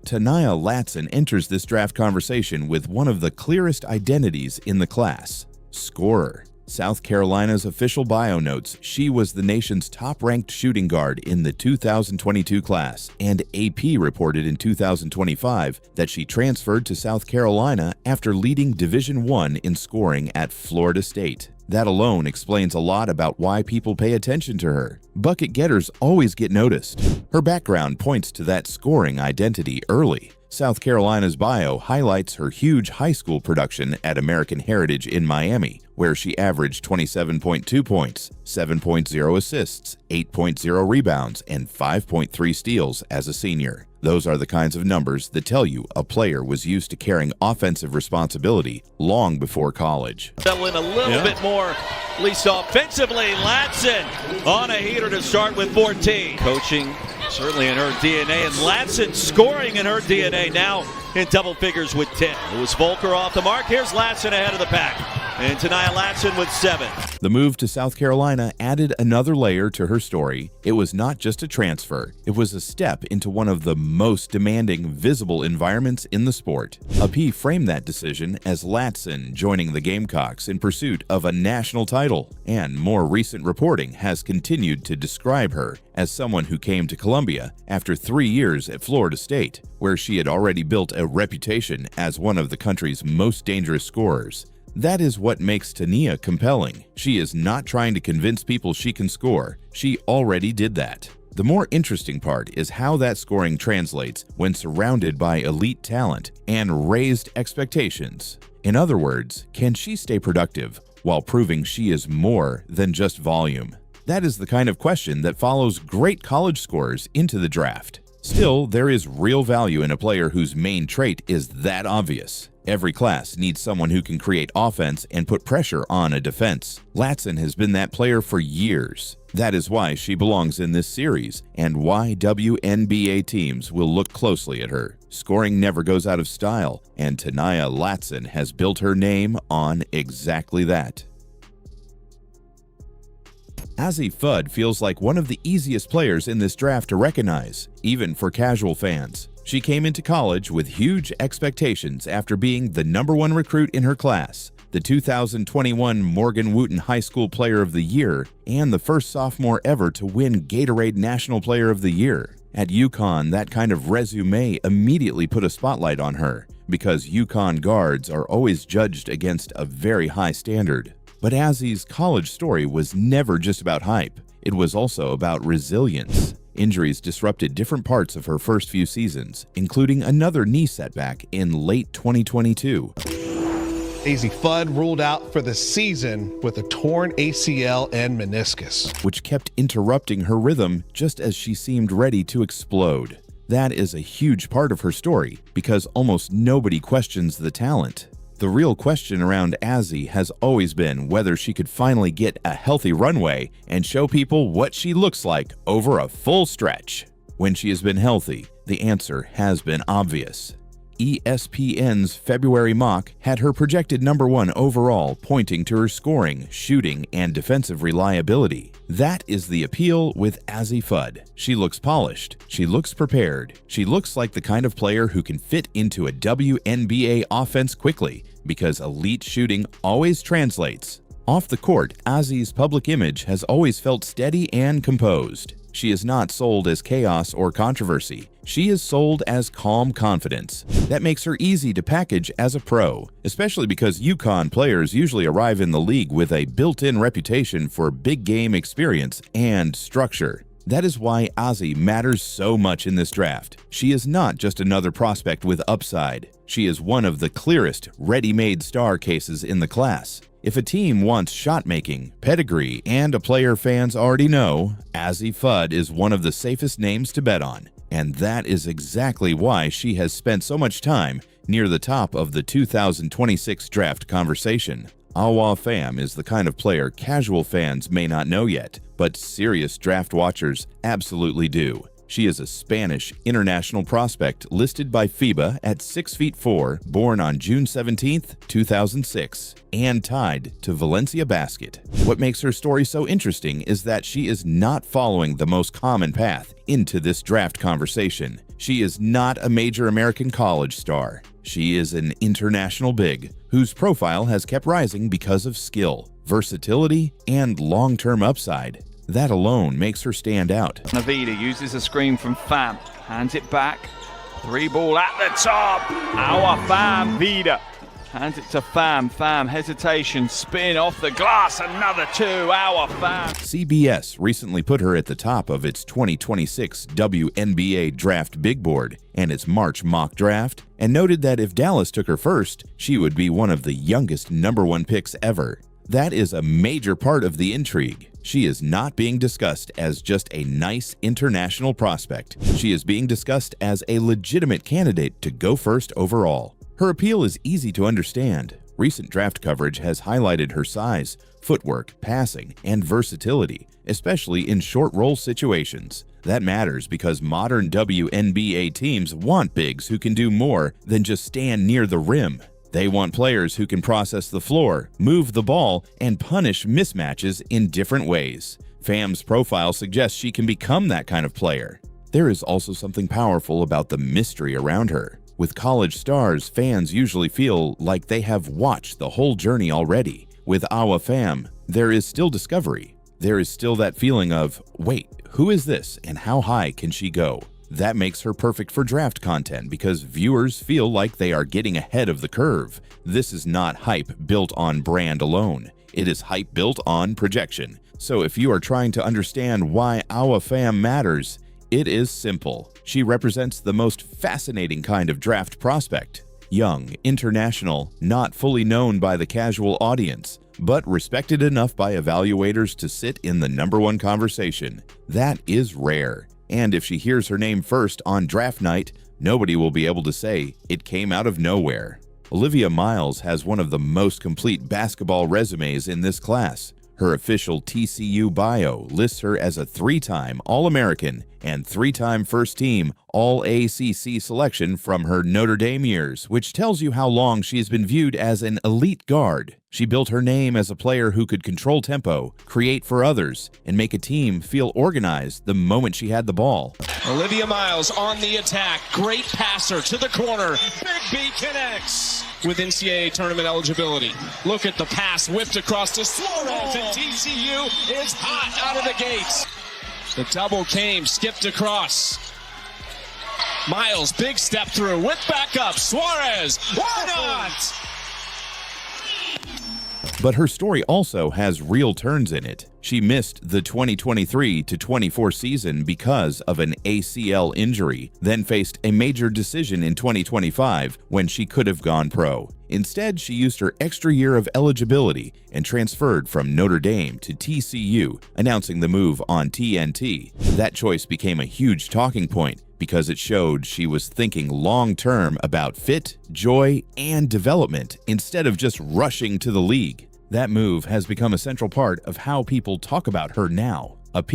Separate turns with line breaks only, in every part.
Tania Latson enters this draft conversation with one of the clearest identities in the class: scorer. South Carolina's official bio notes she was the nation's top-ranked shooting guard in the 2022 class, and AP reported in 2025 that she transferred to South Carolina after leading Division I in scoring at Florida State. That alone explains a lot about why people pay attention to her. Bucket getters always get noticed. Her background points to that scoring identity early. South Carolina's bio highlights her huge high school production at American Heritage in Miami, where she averaged 27.2 points, 7.0 assists, 8.0 rebounds, and 5.3 steals as a senior. Those are the kinds of numbers that tell you a player was used to carrying offensive responsibility long before college.
Settle in a little bit more, at least offensively. Latson on a heater to start with 14. Coaching certainly in her DNA, and Latson scoring in her DNA now in double figures with 10. It was Volker off the mark. Here's Latson ahead of the pack. And Tania Latson with 7.
The move to South Carolina added another layer to her story. It was not just a transfer, it was a step into one of the most demanding, visible environments in the sport. AP framed that decision as Latson joining the Gamecocks in pursuit of a national title, and more recent reporting has continued to describe her as someone who came to Columbia after 3 years at Florida State, where she had already built a reputation as one of the country's most dangerous scorers. That is what makes Tania compelling. She is not trying to convince people she can score. She already did that. The more interesting part is how that scoring translates when surrounded by elite talent and raised expectations. In other words, can she stay productive while proving she is more than just volume? That is the kind of question that follows great college scorers into the draft. Still, there is real value in a player whose main trait is that obvious. Every class needs someone who can create offense and put pressure on a defense. Latson has been that player for years. That is why she belongs in this series, and why WNBA teams will look closely at her. Scoring never goes out of style, and Tania Latson has built her name on exactly that. Azzi Fudd feels like one of the easiest players in this draft to recognize, even for casual fans. She came into college with huge expectations after being the #1 recruit in her class, the 2021 Morgan Wooten High School Player of the Year, and the first sophomore ever to win Gatorade National Player of the Year. At UConn, that kind of resume immediately put a spotlight on her, because UConn guards are always judged against a very high standard. But Azzi's college story was never just about hype. It was also about resilience. Injuries disrupted different parts of her first few seasons, including another knee setback in late 2022.
Azzi Fudd ruled out for the season with a torn ACL and meniscus,
which kept interrupting her rhythm just as she seemed ready to explode. That is a huge part of her story, because almost nobody questions the talent. The real question around Azzi has always been whether she could finally get a healthy runway and show people what she looks like over a full stretch. When she has been healthy, the answer has been obvious. ESPN's February mock had her projected #1 overall, pointing to her scoring, shooting, and defensive reliability. That is the appeal with Azzi Fudd. She looks polished, she looks prepared, she looks like the kind of player who can fit into a WNBA offense quickly, because elite shooting always translates. Off the court, Azzi's public image has always felt steady and composed. She is not sold as chaos or controversy. She is sold as calm confidence. That makes her easy to package as a pro, especially because UConn players usually arrive in the league with a built-in reputation for big game experience and structure. That is why Azzi matters so much in this draft. She is not just another prospect with upside. She is one of the clearest, ready-made star cases in the class. If a team wants shot-making, pedigree, and a player fans already know, Azzi Fudd is one of the safest names to bet on. And that is exactly why she has spent so much time near the top of the 2026 draft conversation. Awa Pham is the kind of player casual fans may not know yet, but serious draft watchers absolutely do. She is a Spanish international prospect listed by FIBA at 6'4", born on June 17, 2006, and tied to Valencia Basket. What makes her story so interesting is that she is not following the most common path into this draft conversation. She is not a major American college star. She is an international big whose profile has kept rising because of skill, versatility, and long-term upside. That alone makes her stand out.
Navida uses a screen from Pham, hands it back, 3-ball at the top, our Pham, Vida. Hands it to Pham. Pham, hesitation, spin off the glass, another 2, our Pham.
CBS recently put her at the top of its 2026 WNBA draft big board and its March mock draft, and noted that if Dallas took her first, she would be one of the youngest #1 picks ever. That is a major part of the intrigue. She is not being discussed as just a nice international prospect. She is being discussed as a legitimate candidate to go first overall. Her appeal is easy to understand. Recent draft coverage has highlighted her size, footwork, passing, and versatility, especially in short roll situations. That matters because modern WNBA teams want bigs who can do more than just stand near the rim. They want players who can process the floor, move the ball, and punish mismatches in different ways. Pham's profile suggests she can become that kind of player. There is also something powerful about the mystery around her. With college stars, fans usually feel like they have watched the whole journey already. With Awa Pham, there is still discovery. There is still that feeling of, wait, who is this and how high can she go? That makes her perfect for draft content because viewers feel like they are getting ahead of the curve. This is not hype built on brand alone. It is hype built on projection. So if you are trying to understand why Awa Pham matters, it is simple. She represents the most fascinating kind of draft prospect. Young, international, not fully known by the casual audience, but respected enough by evaluators to sit in the #1 conversation. That is rare. And if she hears her name first on draft night, nobody will be able to say it came out of nowhere. Olivia Miles has one of the most complete basketball resumes in this class. Her official TCU bio lists her as a 3-time All-American and 3-time first-team All-ACC selection from her Notre Dame years, which tells you how long she has been viewed as an elite guard. She built her name as a player who could control tempo, create for others, and make a team feel organized the moment she had the ball.
Olivia Miles on the attack. Great passer to the corner. Big B connects with NCAA tournament eligibility. Look at the pass whipped across to Suarez, and TCU is hot out of the gates. The double came, skipped across. Miles, big step through with backup. Suarez, why not?
But her story also has real turns in it. She missed the 2023-24 season because of an ACL injury, then faced a major decision in 2025 when she could have gone pro. Instead, she used her extra year of eligibility and transferred from Notre Dame to TCU, announcing the move on TNT. That choice became a huge talking point because it showed she was thinking long-term about fit, joy, and development instead of just rushing to the league. That move has become a central part of how people talk about her now. AP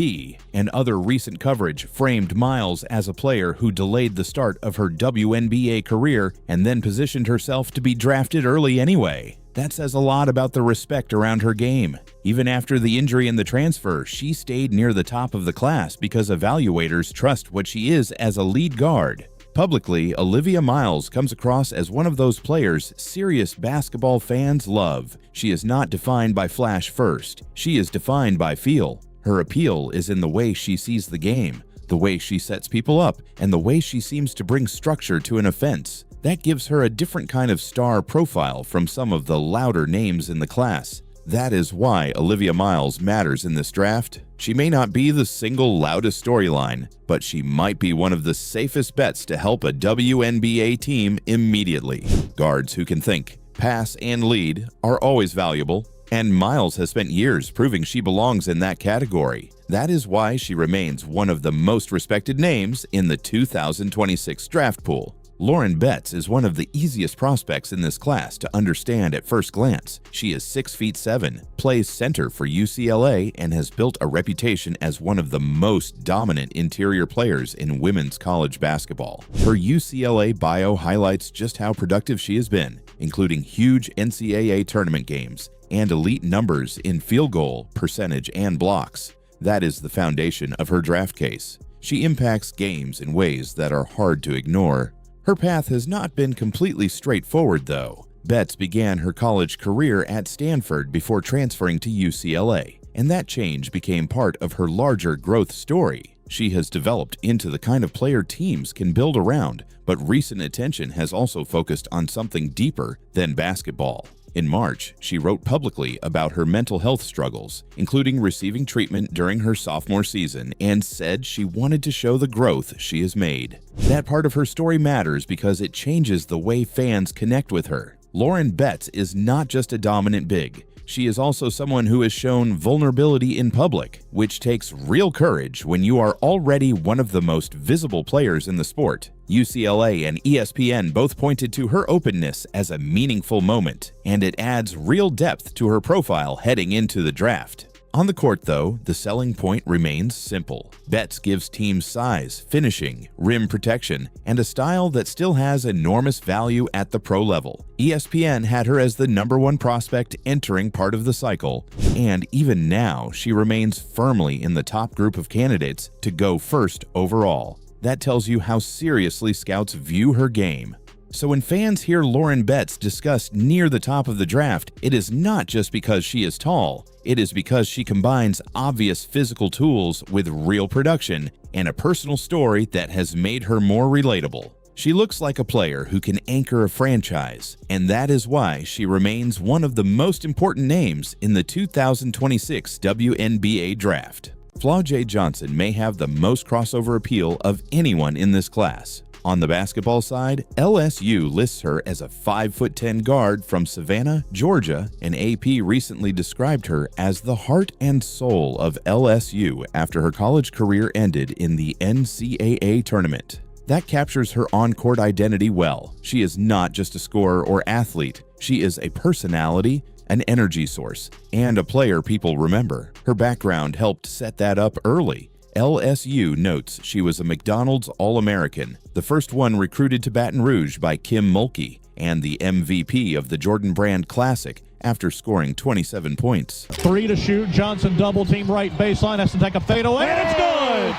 and other recent coverage framed Miles as a player who delayed the start of her WNBA career and then positioned herself to be drafted early anyway. That says a lot about the respect around her game. Even after the injury and the transfer, she stayed near the top of the class because evaluators trust what she is as a lead guard. Publicly, Olivia Miles comes across as one of those players serious basketball fans love. She is not defined by flash first. She is defined by feel. Her appeal is in the way she sees the game, the way she sets people up, and the way she seems to bring structure to an offense. That gives her a different kind of star profile from some of the louder names in the class. That is why Olivia Miles matters in this draft. She may not be the single loudest storyline, but she might be one of the safest bets to help a WNBA team immediately. Guards who can think, pass, and lead are always valuable, and Miles has spent years proving she belongs in that category. That is why she remains one of the most respected names in the 2026 draft pool. Lauren Betts is one of the easiest prospects in this class to understand at first glance. She is 6'7", plays center for UCLA, and has built a reputation as one of the most dominant interior players in women's college basketball. Her UCLA bio highlights just how productive she has been, including huge NCAA tournament games and elite numbers in field goal, percentage, and blocks. That is the foundation of her draft case. She impacts games in ways that are hard to ignore. Her path has not been completely straightforward, though. Betts began her college career at Stanford before transferring to UCLA, and that change became part of her larger growth story. She has developed into the kind of player teams can build around, but recent attention has also focused on something deeper than basketball. In March, she wrote publicly about her mental health struggles, including receiving treatment during her sophomore season, and said she wanted to show the growth she has made. That part of her story matters because it changes the way fans connect with her. Lauren Betts is not just a dominant big. She is also someone who has shown vulnerability in public, which takes real courage when you are already one of the most visible players in the sport. UCLA and ESPN both pointed to her openness as a meaningful moment, and it adds real depth to her profile heading into the draft. On the court, though, the selling point remains simple. Betts gives teams size, finishing, rim protection, and a style that still has enormous value at the pro level. ESPN had her as the #1 prospect entering part of the cycle, and even now she remains firmly in the top group of candidates to go first overall. That tells you how seriously scouts view her game. So when fans hear Lauren Betts discussed near the top of the draft, it is not just because she is tall. It is because she combines obvious physical tools with real production and a personal story that has made her more relatable. She looks like a player who can anchor a franchise, and that is why she remains one of the most important names in the 2026 WNBA draft. Flau'jae Johnson may have the most crossover appeal of anyone in this class. On the basketball side, LSU lists her as a 5'10" guard from Savannah, Georgia, and AP recently described her as the heart and soul of LSU after her college career ended in the NCAA tournament. That captures her on-court identity well. She is not just a scorer or athlete. She is a personality, an energy source, and a player people remember. Her background helped set that up early. LSU notes she was a McDonald's All-American, the first one recruited to Baton Rouge by Kim Mulkey, and the MVP of the Jordan Brand Classic after scoring 27 points.
3 to shoot. Johnson double team right baseline. Has to take a fadeaway, and it's good!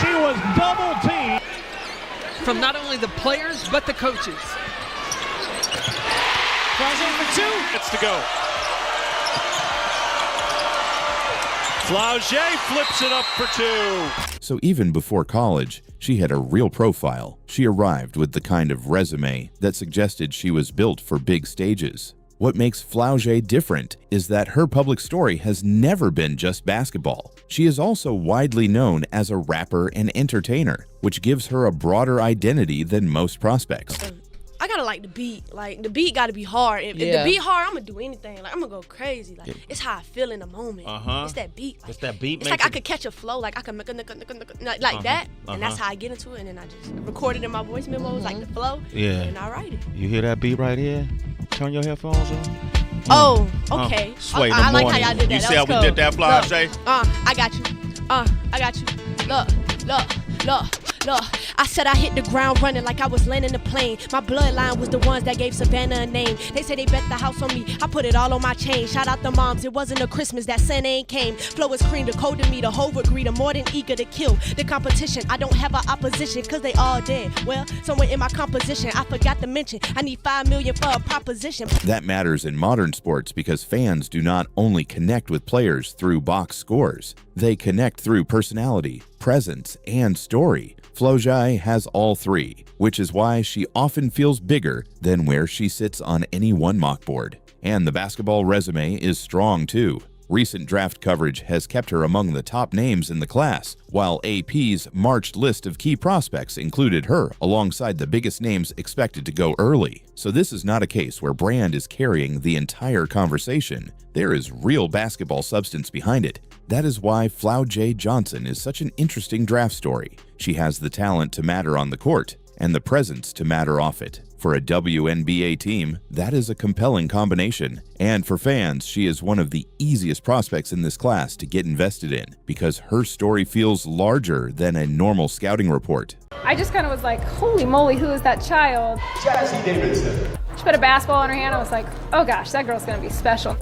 She was double teamed.
From not only the players, but the coaches.
Flies in for 2.
It's to go. Flau'jae flips it up for 2.
So even before college, she had a real profile. She arrived with the kind of resume that suggested she was built for big stages. What makes Flau'jae different is that her public story has never been just basketball. She is also widely known as a rapper and entertainer, which gives her a broader identity than most prospects.
I gotta like the beat. Like, the beat gotta be hard. If the beat hard, I'm gonna do anything. Like, I'm gonna go crazy. Like, it's how I feel in the moment. It's that beat. Like,
it's that beat.
It's like I could catch a flow. Like, I can make a like that. And that's how I get into it. And then I just record it in my voice memos, like the flow.
Yeah.
And I write it.
You hear that beat right here? Turn your headphones on.
Oh, okay.
Sway
I like how y'all did that.
You
that
see how we did that, Flau'jae?
I got you. I got you. Look. I said I hit the ground running like I was landing a plane. My bloodline was the ones that gave Savannah a name. They say they bet the house on me. I put it all on my chain. Shout out the moms. It wasn't a Christmas that Santa ain't came. Flow is cream, the code to me. The whole agree. I'm more than eager to kill the competition. I don't have an opposition cause they all dead. Well, somewhere in my composition, I forgot to mention I need $5 million for a proposition.
That matters in modern sports because fans do not only connect with players through box scores. They connect through personality, presence, and story. Flau'jae has all three, which is why she often feels bigger than where she sits on any one mock board. And the basketball resume is strong too. Recent draft coverage has kept her among the top names in the class, while AP's March list of key prospects included her alongside the biggest names expected to go early. So this is not a case where brand is carrying the entire conversation. There is real basketball substance behind it. That is why Flau'jae Johnson is such an interesting draft story. She has the talent to matter on the court and the presence to matter off it. For a WNBA team, that is a compelling combination. And for fans, she is one of the easiest prospects in this class to get invested in because her story feels larger than a normal scouting report.
I just kind of was like, holy moly, who is that child?
Jazzy Davidson.
She put a basketball in her hand. I was like, oh gosh, that girl's going to be special.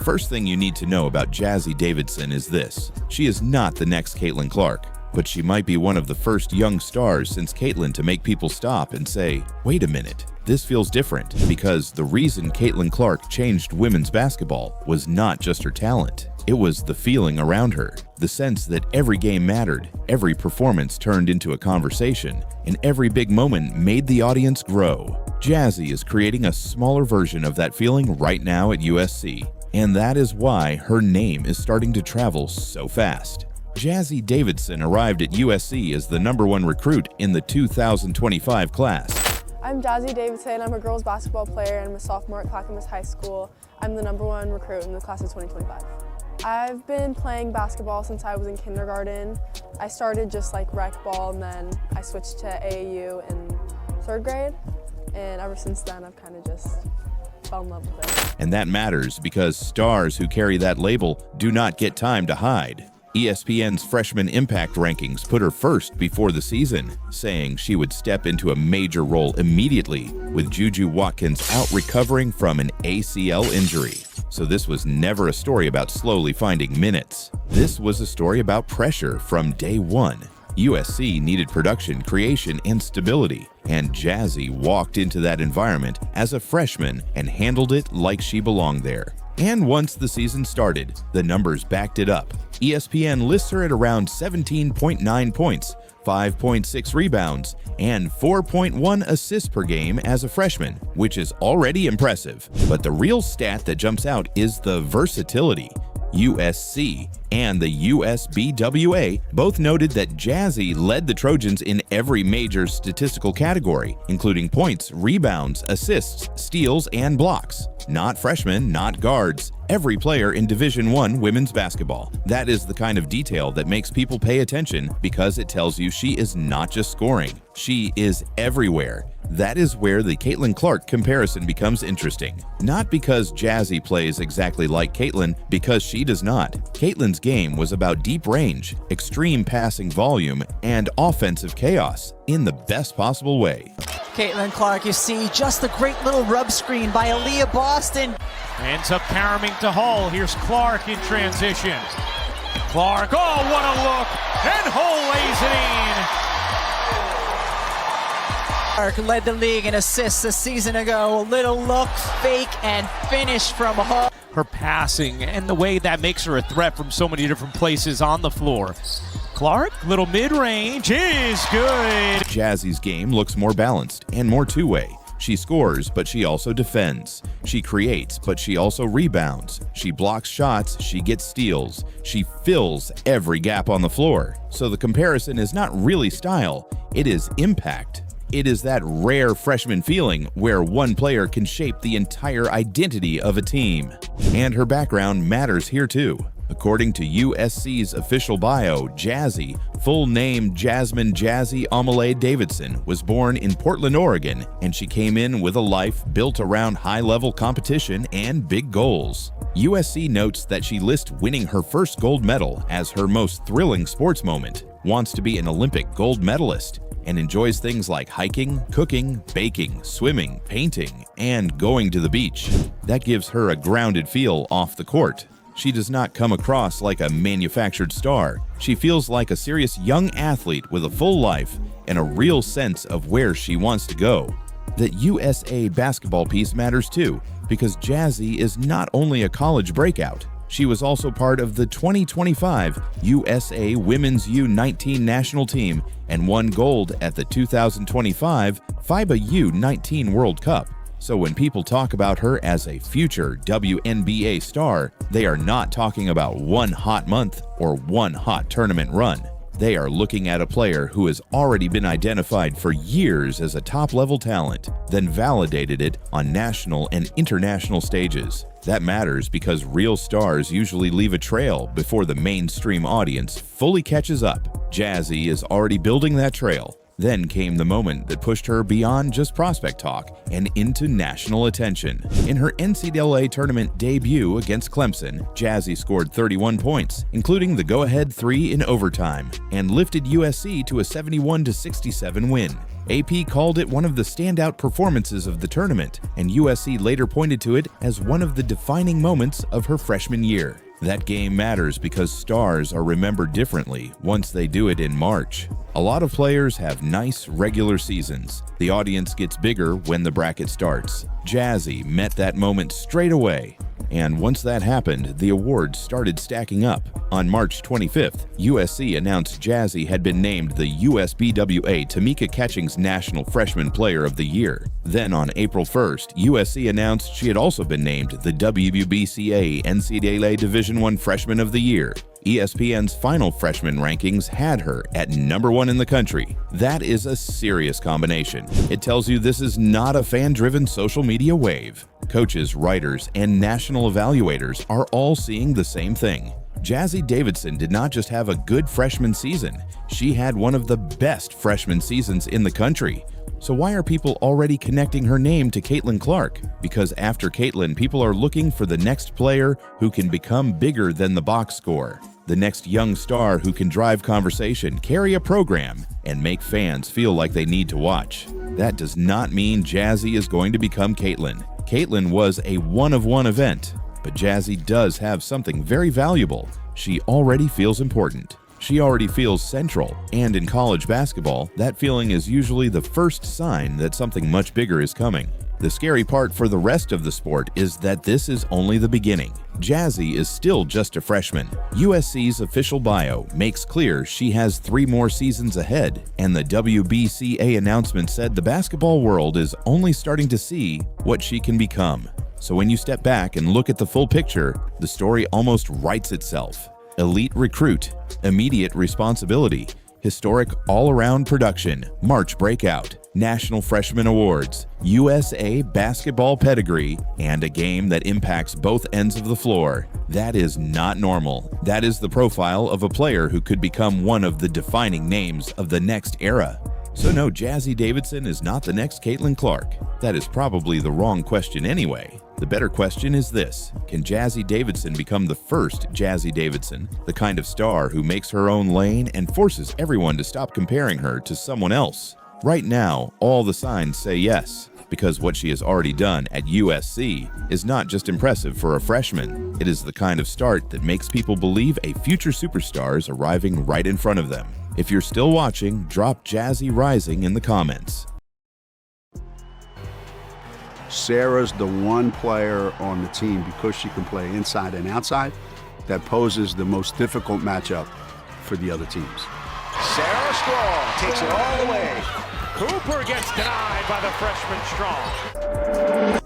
first thing you need to know about Jazzy Davidson is this. She is not the next Caitlin Clark, but she might be one of the first young stars since Caitlin to make people stop and say, wait a minute, this feels different, because the reason Caitlin Clark changed women's basketball was not just her talent. It was the feeling around her, the sense that every game mattered, every performance turned into a conversation, and every big moment made the audience grow. Jazzy is creating a smaller version of that feeling right now at USC, and that is why her name is starting to travel so fast. Jazzy Davidson arrived at USC as the #1 recruit in the 2025 class.
I'm Jazzy Davidson. I'm a girls basketball player and I'm a sophomore at Clackamas High School. I'm the #1 recruit in the class of 2025. I've been playing basketball since I was in kindergarten. I started just like rec ball and then I switched to AAU in 3rd grade. And ever since then, I've kind of just fell in love with it.
And that matters because stars who carry that label do not get time to hide. ESPN's freshman impact rankings put her first before the season, saying she would step into a major role immediately, with Juju Watkins out recovering from an ACL injury. So this was never a story about slowly finding minutes. This was a story about pressure from day one. USC needed production, creation, and stability, and Jazzy walked into that environment as a freshman and handled it like she belonged there. And once the season started, the numbers backed it up. ESPN lists her at around 17.9 points, 5.6 rebounds, and 4.1 assists per game as a freshman, which is already impressive. But the real stat that jumps out is the versatility. USC and the USBWA both noted that Jazzy led the Trojans in every major statistical category, including points, rebounds, assists, steals, and blocks. Not freshmen, not guards. Every player in Division I women's basketball. That is the kind of detail that makes people pay attention because it tells you she is not just scoring. She is everywhere. That is where the Caitlin Clark comparison becomes interesting. Not because Jazzy plays exactly like Caitlin, because she does not. Caitlin's game was about deep range, extreme passing volume, and offensive chaos in the best possible way.
Caitlin Clark, you see just a great little rub screen by Aaliyah Boston.
Ends up caroming to Hull. Here's Clark in transition. Clark, oh, what a look! And Hull lays it in.
Clark led the league in assists a season ago. A little look, fake, and finish from Hull.
Her passing and the way that makes her a threat from so many different places on the floor. Clark, little mid-range is good.
Jazzy's game looks more balanced and more two-way. She scores, but she also defends. She creates, but she also rebounds. She blocks shots, she gets steals. She fills every gap on the floor. So the comparison is not really style, it is impact. It is that rare freshman feeling where one player can shape the entire identity of a team. And her background matters here too. According to USC's official bio, Jazzy, full name Jasmine Jazzy Amelie Davidson, was born in Portland, Oregon, and she came in with a life built around high-level competition and big goals. USC notes that she lists winning her first gold medal as her most thrilling sports moment, wants to be an Olympic gold medalist, and enjoys things like hiking, cooking, baking, swimming, painting, and going to the beach. That gives her a grounded feel off the court. She does not come across like a manufactured star. She feels like a serious young athlete with a full life and a real sense of where she wants to go. The USA basketball piece matters too, because Jazzy is not only a college breakout, she was also part of the 2025 USA Women's U19 national team and won gold at the 2025 FIBA U19 World Cup. So when people talk about her as a future WNBA star, they are not talking about one hot month or one hot tournament run. They are looking at a player who has already been identified for years as a top-level talent, then validated it on national and international stages. That matters because real stars usually leave a trail before the mainstream audience fully catches up. Jazzy is already building that trail, Then came the moment that pushed her beyond just prospect talk and into national attention. In her NCAA tournament debut against Clemson, Jazzy scored 31 points, including the go-ahead 3 in overtime, and lifted USC to a 71-67 win. AP called it one of the standout performances of the tournament, and USC later pointed to it as one of the defining moments of her freshman year. That game matters because stars are remembered differently once they do it in March. A lot of players have nice regular seasons. The audience gets bigger when the bracket starts. Jazzy met that moment straight away. And once that happened, the awards started stacking up. On March 25th, USC announced Jazzy had been named the USBWA Tamika Catchings National Freshman Player of the Year. Then on April 1st, USC announced she had also been named the WBCA NCAA Division I Freshman of the Year. ESPN's final freshman rankings had her at #1 in the country. That is a serious combination. It tells you this is not a fan-driven social media wave. Coaches, writers, and national evaluators are all seeing the same thing. Jazzy Davidson did not just have a good freshman season, she had one of the best freshman seasons in the country. So why are people already connecting her name to Caitlin Clark? Because after Caitlin, people are looking for the next player who can become bigger than the box score. The next young star who can drive conversation, carry a program, and make fans feel like they need to watch. That does not mean Jazzy is going to become Caitlin. Caitlin was a one-of-one event, but Jazzy does have something very valuable. She already feels important. She already feels central, and in college basketball, that feeling is usually the first sign that something much bigger is coming. The scary part for the rest of the sport is that this is only the beginning. Jazzy is still just a freshman. USC's official bio makes clear she has 3 more seasons ahead, and the WBCA announcement said the basketball world is only starting to see what she can become. So when you step back and look at the full picture, the story almost writes itself. Elite recruit, immediate responsibility, historic all-around production, March breakout, National Freshman Awards, USA basketball pedigree, and a game that impacts both ends of the floor. That is not normal. That is the profile of a player who could become one of the defining names of the next era. So no, Jazzy Davidson is not the next Caitlin Clark. That is probably the wrong question anyway. The better question is this: can Jazzy Davidson become the first Jazzy Davidson, the kind of star who makes her own lane and forces everyone to stop comparing her to someone else? Right now, all the signs say yes, because what she has already done at USC is not just impressive for a freshman. It is the kind of start that makes people believe a future superstar is arriving right in front of them. If you're still watching, drop Jazzy Rising in the comments.
Sarah's the one player on the team, because she can play inside and outside, that poses the most difficult matchup for the other teams.
Sarah Strong takes it all the way. Cooper gets denied by the freshman Strong.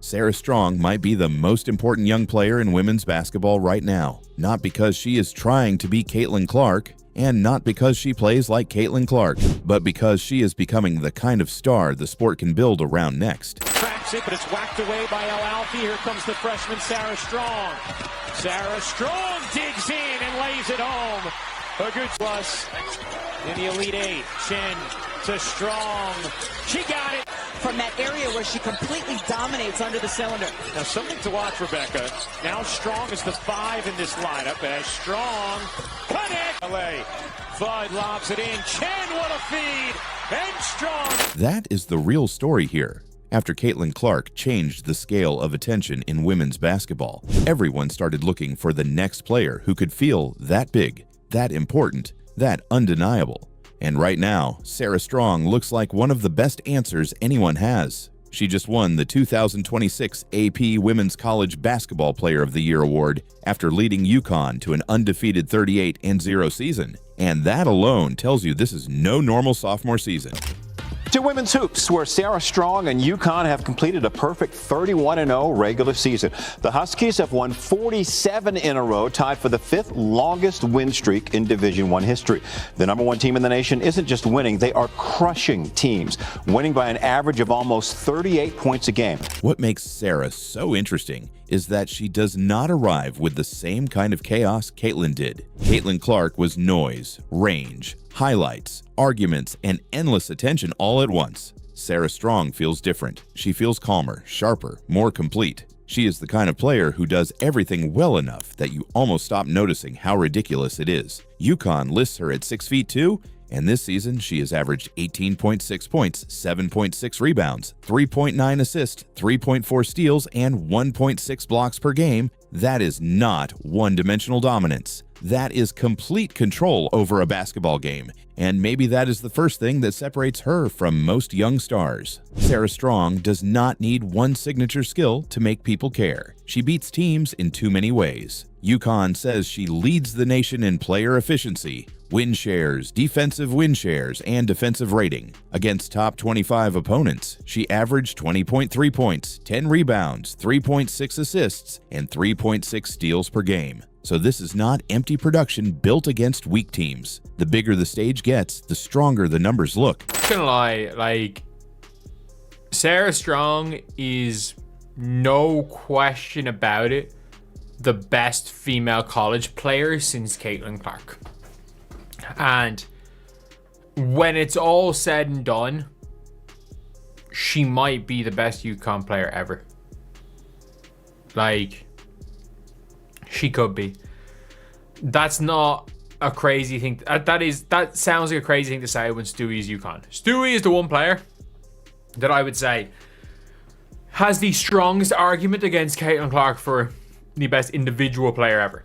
Sarah Strong might be the most important young player in women's basketball right now, not because she is trying to be Caitlin Clark, and not because she plays like Caitlin Clark, but because she is becoming the kind of star the sport can build around next.
Tracks it, but it's whacked away by El Alfie. Here comes the freshman Sarah Strong. Sarah Strong digs in and lays it home. A good plus in the Elite Eight. Chin to Strong. She got it.
From that area where she completely dominates under the cylinder.
Now something to watch, Rebecca. Now Strong is the 5 in this lineup as Strong cut it. LA. Flood lobs it in. Chen, what a feed. And Strong.
That is the real story here. After Caitlin Clark changed the scale of attention in women's basketball, everyone started looking for the next player who could feel that big, that important, that undeniable. And right now, Sarah Strong looks like one of the best answers anyone has. She just won the 2026 AP Women's College Basketball Player of the Year award after leading UConn to an undefeated 38-0 season. And that alone tells you this is no normal sophomore season.
To women's hoops, where Sarah Strong and UConn have completed a perfect 31-0 regular season. The Huskies have won 47 in a row, tied for the 5th longest win streak in Division I history. The #1 team in the nation isn't just winning, they are crushing teams, winning by an average of almost 38 points a game.
What makes Sarah so interesting is that she does not arrive with the same kind of chaos Caitlin did. Caitlin Clark was noise, range, highlights, arguments, and endless attention all at once. Sarah Strong feels different. She feels calmer, sharper, more complete. She is the kind of player who does everything well enough that you almost stop noticing how ridiculous it is. UConn lists her at 6'2", and this season she has averaged 18.6 points, 7.6 rebounds, 3.9 assists, 3.4 steals, and 1.6 blocks per game. That is not one-dimensional dominance. That is complete control over a basketball game, and maybe that is the first thing that separates her from most young stars. Sarah Strong does not need one signature skill to make people care. She beats teams in too many ways. UConn says she leads the nation in player efficiency, win shares, defensive win shares, and defensive rating. Against top 25 opponents, she averaged 20.3 points, 10 rebounds, 3.6 assists, and 3.6 steals per game. So this is not empty production built against weak teams. The bigger the stage gets, the stronger the numbers look.
Not gonna lie, like, Sarah Strong is, no question about it, the best female college player since Caitlin Clark. And when it's all said and done, she might be the best UConn player ever. Like, she could be. That's not a crazy thing. That sounds like a crazy thing to say when Stewie is UConn. Stewie is the one player that I would say has the strongest argument against Caitlin Clark for the best individual player ever.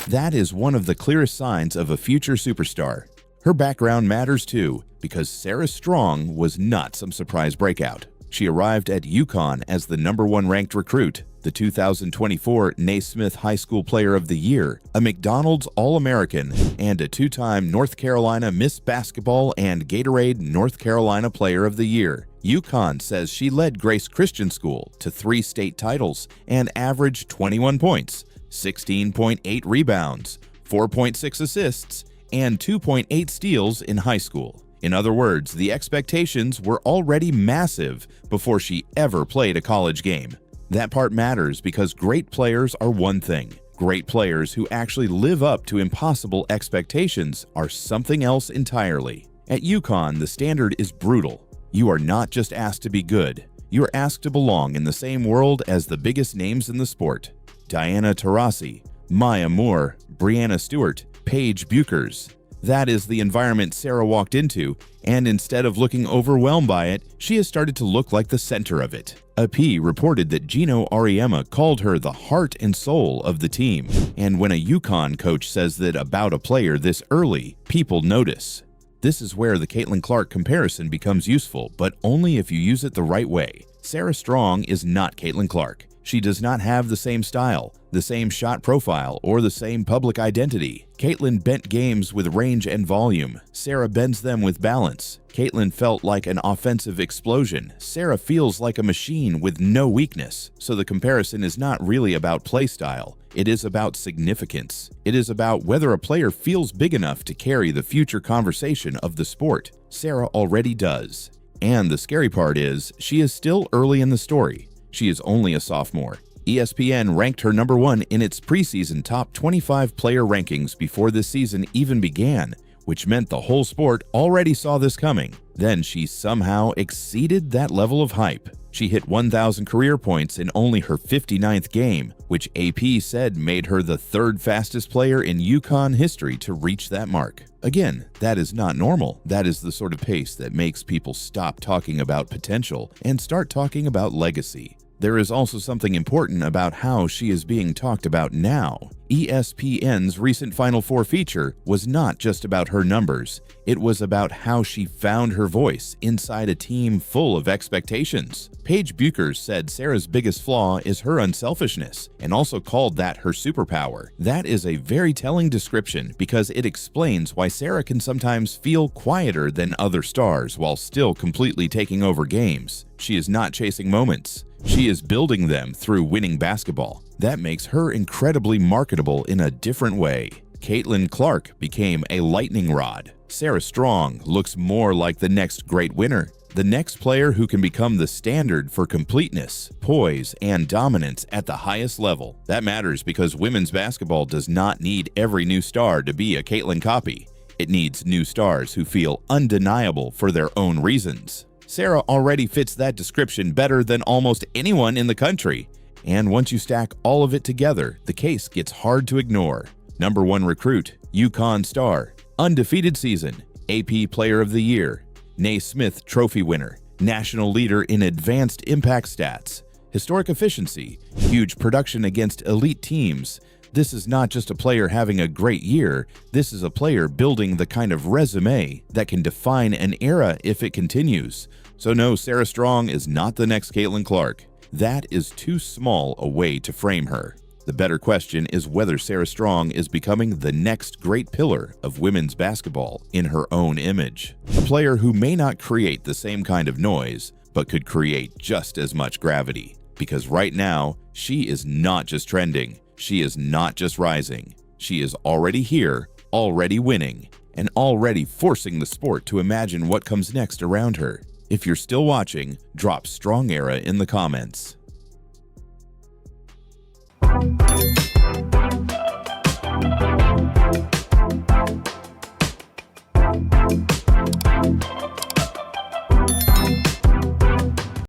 That is one of the clearest signs of a future superstar. Her background matters too, because Sarah Strong was not some surprise breakout. She arrived at UConn as the #1 ranked recruit, the 2024 Naismith High School Player of the Year, a McDonald's All-American, and a 2-time North Carolina Miss Basketball and Gatorade North Carolina Player of the Year. UConn says she led Grace Christian School to 3 state titles and averaged 21 points, 16.8 rebounds, 4.6 assists, and 2.8 steals in high school. In other words, the expectations were already massive before she ever played a college game. That part matters because great players are one thing. Great players who actually live up to impossible expectations are something else entirely. At UConn, the standard is brutal. You are not just asked to be good. You are asked to belong in the same world as the biggest names in the sport. Diana Taurasi, Maya Moore, Brianna Stewart, Paige Buchers. That is the environment Sarah walked into, and instead of looking overwhelmed by it, she has started to look like the center of it. AP reported that Gino Auriemma called her the heart and soul of the team, and when a UConn coach says that about a player this early, people notice. This is where the Caitlin Clark comparison becomes useful, but only if you use it the right way. Sarah Strong is not Caitlin Clark. She does not have the same style, the same shot profile, or the same public identity. Caitlin bent games with range and volume. Sarah bends them with balance. Caitlin felt like an offensive explosion. Sarah feels like a machine with no weakness. So the comparison is not really about play style. It is about significance. It is about whether a player feels big enough to carry the future conversation of the sport. Sarah already does. And the scary part is, she is still early in the story. She is only a sophomore. ESPN ranked her #1 in its preseason top 25 player rankings before this season even began, which meant the whole sport already saw this coming. Then she somehow exceeded that level of hype. She hit 1,000 career points in only her 59th game, which AP said made her the 3rd fastest player in UConn history to reach that mark. Again, that is not normal. That is the sort of pace that makes people stop talking about potential and start talking about legacy. There is also something important about how she is being talked about now. ESPN's recent Final Four feature was not just about her numbers. It was about how she found her voice inside a team full of expectations. Paige Buchers said Sarah's biggest flaw is her unselfishness, and also called that her superpower. That is a very telling description because it explains why Sarah can sometimes feel quieter than other stars while still completely taking over games. She is not chasing moments. She is building them through winning basketball. That makes her incredibly marketable in a different way. Caitlin Clark became a lightning rod. Sarah Strong looks more like the next great winner. The next player who can become the standard for completeness, poise, and dominance at the highest level. That matters because women's basketball does not need every new star to be a Caitlin copy. It needs new stars who feel undeniable for their own reasons. Sarah already fits that description better than almost anyone in the country. And once you stack all of it together, the case gets hard to ignore. Number 1 recruit, UConn star, undefeated season, AP Player of the Year, Naismith Trophy winner, national leader in advanced impact stats, historic efficiency, huge production against elite teams. This is not just a player having a great year, this is a player building the kind of resume that can define an era if it continues. So no, Sarah Strong is not the next Caitlin Clark. That is too small a way to frame her. The better question is whether Sarah Strong is becoming the next great pillar of women's basketball in her own image. A player who may not create the same kind of noise, but could create just as much gravity. Because right now, she is not just trending, she is not just rising. She is already here, already winning, and already forcing the sport to imagine what comes next around her. If you're still watching, drop Strong Era in the comments.